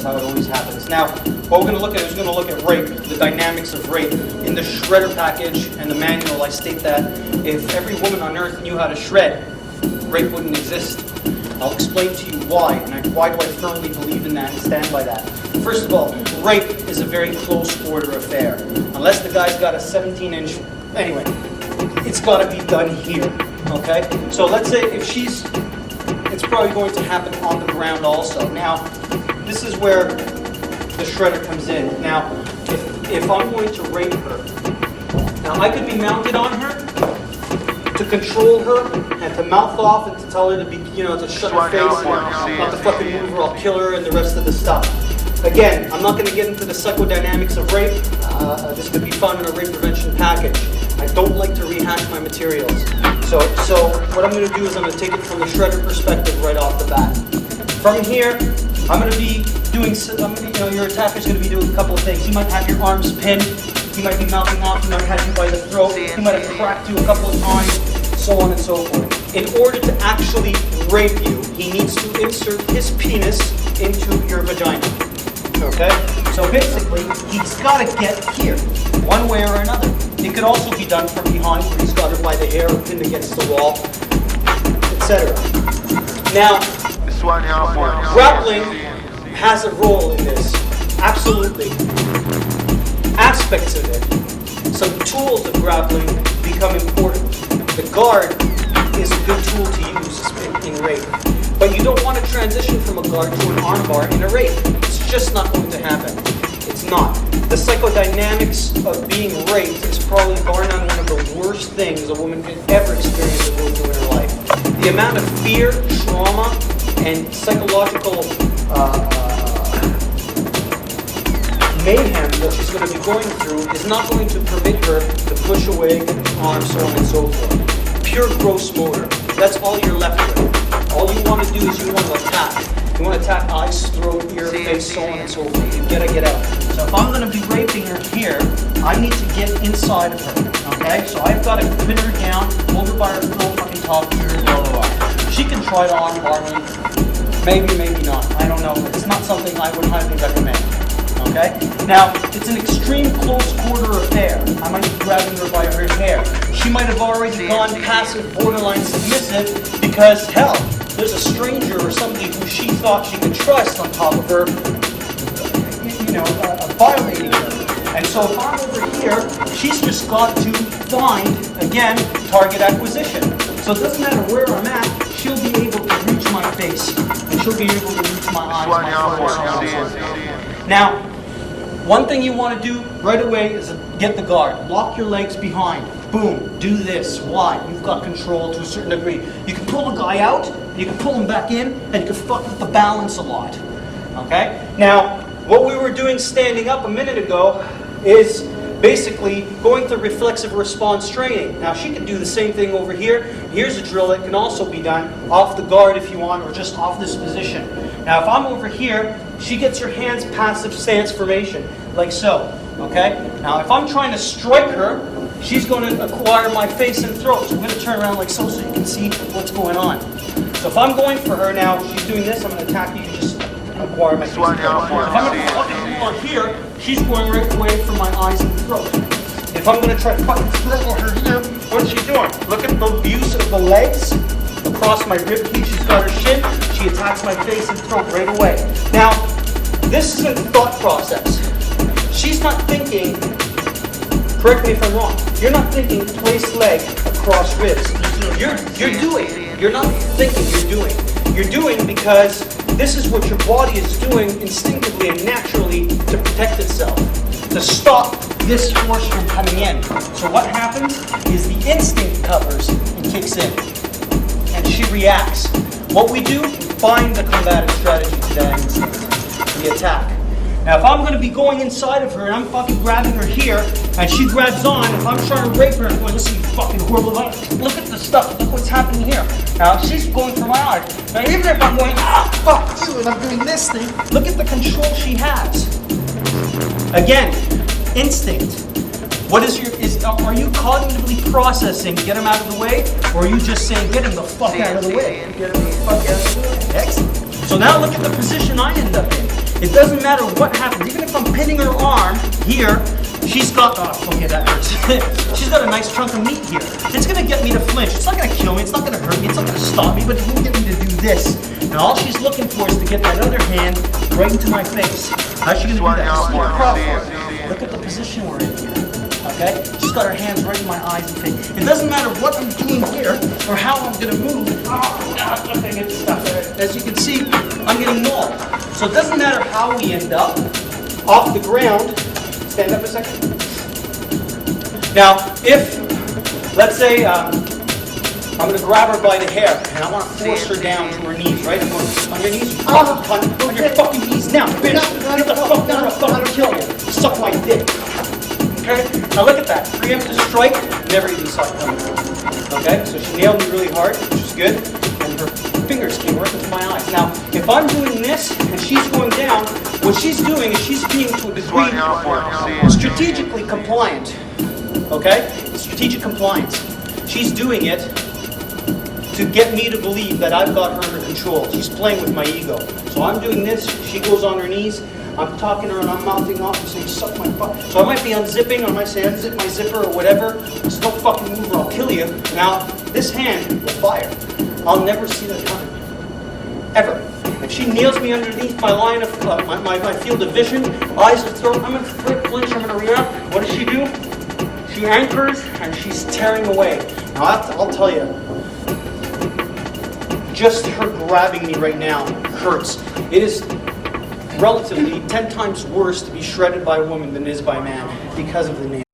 how it always happens. Now, what we're going to look at is we're going to look at rape, the dynamics of rape. In the shredder package and the manual, I state that if every woman on earth knew how to shred, rape wouldn't exist. I'll explain to you why, and why do I firmly believe in that and stand by that. First of all, rape is a very close order affair. Unless the guy's got a 17-inch... Anyway, it's got to be done here, okay? So let's say if she's... It's probably going to happen on the ground also. Now, this is where the shredder comes in. Now, if I'm going to rape her, now I could be mounted on her to control her and to mouth off and to tell her to be, to shut her face and not to fucking move or I'll kill her and the rest of the stuff. Again, I'm not going to get into the psychodynamics of rape. This could be found in a rape prevention package. I don't like to rehash my materials. So what I'm going to do is I'm going to take it from the shredder perspective right off the bat. From here, I'm going to be doing, your attacker's going to be doing a couple of things. He might have your arms pinned. He might be mouthing off. He might have you by the throat. He might have cracked you a couple of times, so on and so forth. In order to actually rape you, he needs to insert his penis into your vagina. Okay? So basically, he's got to get here, one way or another. It could also be done from behind, where he's got her by the hair or pinned against the wall, etc. Now, grappling has a role in this. Absolutely. Aspects of it. Some tools of grappling become important. The guard is a good tool to use in rape. But you don't want to transition from a guard to an armbar in a rape. It's just not going to happen. It's not. The psychodynamics of being raped is probably bar none one of the worst things a woman could ever experience or go through in her life. The amount of fear, trauma, and psychological mayhem that she's going to be going through is not going to permit her to push away, get the arm, so on and so forth. Pure gross motor. That's all you're left with. All you want to do is you want to attack. You want to attack eyes, throat, ear, face, so on and so forth. You gotta get out. So if I'm going to be raping her here, I need to get inside of her. Okay? So I've got to pin her down, hold her by her throat, fucking talk to her, blah, blah, blah. She can try to armbar me. Maybe, maybe not. I don't know. It's not something I would highly recommend. Okay? Now, it's an extreme close quarter affair. I might be grabbing her by her hair. She might have already gone passive, borderline submissive, because, hell, there's a stranger or somebody who she thought she could trust on top of her, violating her. And so if I'm over here, she's just got to find, again, target acquisition. So it doesn't matter where I'm at, she'll be able to reach my face, and she'll be able to reach my eyes, my forehead. Now, one thing you want to do right away is get the guard. Lock your legs behind. Boom. Do this. Why? You've got control to a certain degree. You can pull a guy out, you can pull him back in, and you can fuck with the balance a lot. Okay? Now, what we were doing standing up a minute ago is basically going through reflexive response training. Now, she can do the same thing over here. Here's a drill that can also be done off the guard if you want, or just off this position. Now, if I'm over here, she gets her hands passive stance formation, like so. Okay? Now, if I'm trying to strike her, she's going to acquire my face and throat. So I'm going to turn around like so you can see what's going on. So if I'm going for her now, she's doing this, I'm going to attack you, you just acquire my face and throat. If I'm going to fucking pull her here, she's going right away from my eyes and throat. If I'm going to try to fucking throw her here, what's she doing? Look at the use of the legs across my rib cage. She's got her shin. She attacks my face and throat right away. Now, this is a thought process. She's not thinking, correct me if I'm wrong, you're not thinking place leg across ribs. You're doing. You're not thinking, you're doing. You're doing because this is what your body is doing instinctively and naturally to protect itself, to stop this force from coming in. So what happens is the instinct covers and kicks in, and she reacts. What we do, find the combative strategy to that instinct, the attack. Now, if I'm going to be going inside of her and I'm fucking grabbing her here, and she grabs on, if I'm trying to rape her, I'm going, listen, you fucking horrible, look at the stuff, look what's happening here. Now, she's going for my eyes. Now, even if I'm going, fuck you, and I'm doing this thing, look at the control she has. Again, instinct. What is are you cognitively processing, get him out of the way, or are you just saying, get him the fuck out of the way? Get him the fuck out of the way. Excellent. So now look at the position I end up in. It doesn't matter what happens, even if I'm pinning her arm here, she's got, oh, okay, that hurts. She's got a nice chunk of meat here. It's gonna get me to flinch. It's not gonna kill me, it's not gonna hurt me, it's not gonna stop me, but it will get me to do this. Now all she's looking for is to get that other hand right into my face. How's she gonna do that? Just look across. Look at the position we're in here. Okay? She's got her hands right in my eyes and face. It doesn't matter what I'm doing here or how I'm gonna move. Oh, God, nothing is stuck. As you can see, I'm getting mauled. So it doesn't matter how we end up off the ground. Stand up a second. Now, if, let's say, I'm going to grab her by the hair, and I want to force her down to her knees, right? I'm going, on your knees, you fucking cunt, on your fucking knees now, bitch! Get the fuck down, I'll fucking kill you. Suck my dick. Okay? Now look at that. Preemptive strike, never even saw it coming. Okay? So she nailed me really hard, which is good, and her fingers came right into my eyes. Now, if I'm doing this, and she's going down, what she's doing is she's being, to a degree, strategically compliant. Okay? Strategic compliance. She's doing it to get me to believe that I've got her under control. She's playing with my ego. So I'm doing this, she goes on her knees, I'm talking to her and I'm mouthing off and saying, suck my fuck. So I might be unzipping, or I might say, unzip my zipper or whatever. Just don't fucking move or I'll kill you. Now, this hand will fire. I'll never see that coming. Ever. If she nails me underneath my line of, my field of vision, eyes are thrown, I'm gonna flinch, I'm gonna react. What does she do? She anchors and she's tearing away. Now I'll tell you, just her grabbing me right now hurts. It is relatively 10 times worse to be shredded by a woman than it is by a man because of the nail.